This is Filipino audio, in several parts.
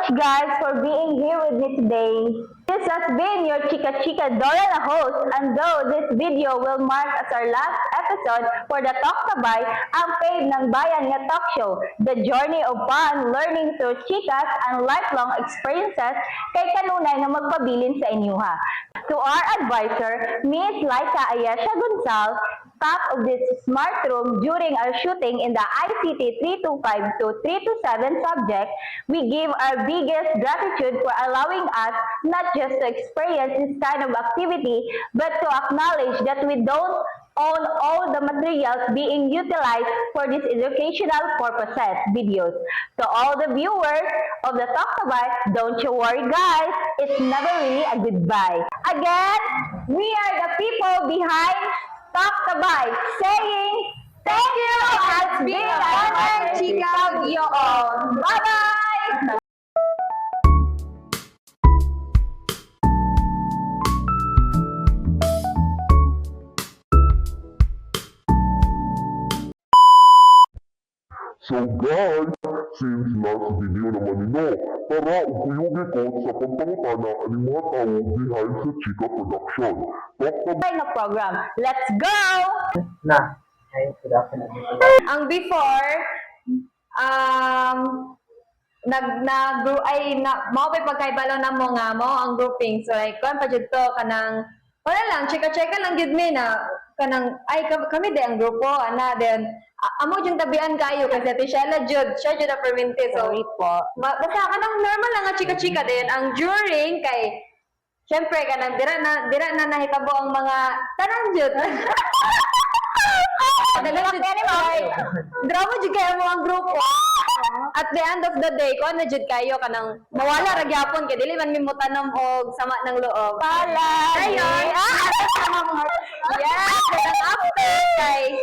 much, guys, for being here with me today. This has been your Chika Chika Dora the host, and though this video will mark as our last episode for the Talk Sabay, ang fave ng bayan nga talk show, the journey of fun, learning through chikas and lifelong experiences kay kanunay nga magpabilin sa inyuha. To our advisor, Ms. Laika Ayesha Gonzal, staff of this smart room during our shooting in the ICT 325 to 327 subject, we give our biggest gratitude for allowing us not just to experience this kind of activity, but to acknowledge that we don't own all the materials being utilized for these educational purposes videos. To all the viewers of the Talk Sabay, don't you worry, guys, it's never really a goodbye. Again, we are the people behind Talk Sabay saying thank you. It's been an honor, chika with you all. Bye-bye! So guys, since last video naman nino, tara uguyugi ko sa pagpangutana ang mga tao behind sa Chika Production. Talk Sabay Na program. Let's go! Na. Ay, good afternoon. Ang before, mao pa pagkaibalo na mo nga mo ang grouping. So like, kung pa dito kanang, wala lang, chika-chika lang gid me na, kanang, ay, kami di ang grupo, ana, then, amo yung tabian kayo, kasi ati siya jud na permente. So, Sorry po. basta kanang normal lang nga chika-chika din. Ang during kay, syempre, kanang, dira na nahitabo ang mga, tanang jud. Drama jud kayo mo ang grupo. At the end of the day, kung ano jud kayo kanang mawala ra gyapon kay dili man mi mo tanom og sama ng loob. Pala! Ayun. Yes, ang after kay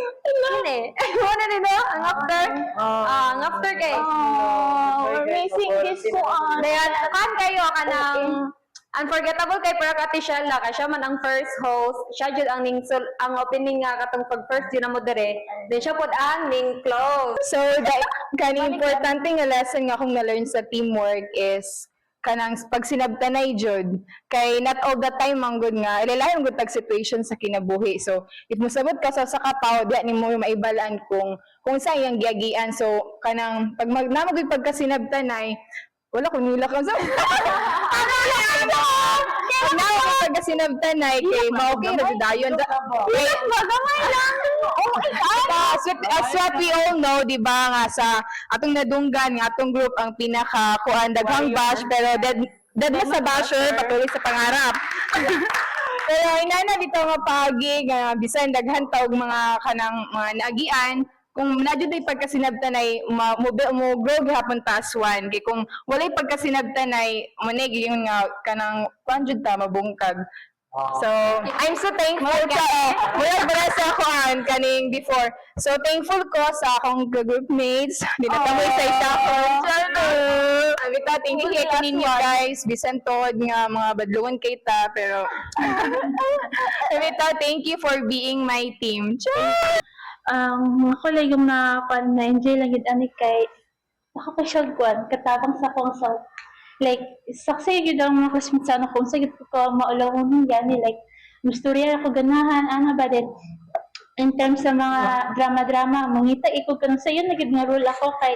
ini. Ano nito? Ang after? Ang after kay. We're missing this one. Dayan, kan kayo kanang unforgettable kay para kati siya la kay siya man ang first host, siya jud ang ang opening nga katong pag first yun na mo dire, then siya pod ang ning close. So, kanang importante nga lesson nga akong na-learn sa teamwork is kanang pag sinabtanay jud kay not all the time ang good nga ilalayong good tag situation sa kinabuhi. So, if musabot ka sa kapaw, di ni mo maibalaan kung sa iyang giagian. So, kanang pag namagod pagkasinabtanay, wala ko nila ka sa pag namagod pagkasinabtanay kay mao ka magdayon Magamay lang! Oh my God! as what we all know, di ba, nga sa atong nadunggan, nga atong group ang pinaka-kuan daghang bash, pero dead na sa basher, patuloy sa pangarap. Pero inana dito nga pagi, nga bisan daghan taog mga kanang mga naagian, kung nadyo day pagkasinabtanay, mo grow gihapon taas one. Kaya kung walay pagkasinabtanay, manig yung nga kanang panjud ta mabungkag. So, I'm so thankful ka. Mula bara sa ako kaning before. So, thankful ko sa akong groupmates. Dinatamoy sa isa ko. Amita, thank you kay kaninyo guys. Bisan tod nga mga badluan kay ta. Pero, Amita, thank you for being my team. Mga kolegong na-enjoy lang yun ani kay nakapasyal kuan katabang sa kong sa like saksay yun ang mga classmates sa kung sa ko maulawon gani like musturya ako ganahan ana ba din in terms sa mga drama mangita iko kanang sa yun nagid nga role ako kay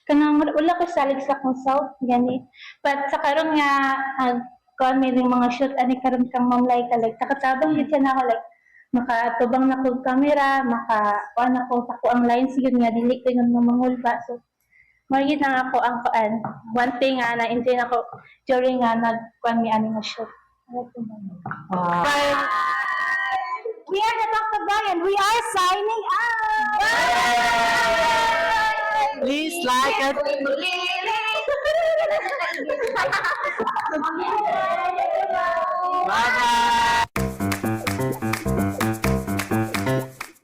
kanang wala ko salig sa kong south gani but sa karon nga kuan may mga shoot ani karon kang mamlay ka like katabang gid siya na ako like makatubang na kong camera, makakuha na kong tako ang lines yun nga, dili ko yung mangulba. So, marigid na ako ang kuan. One thing nga, na-enjoy na ako during nga nag-kuan mi ani nga shoot. We are the Talk Sabay and we are signing out! Please like us.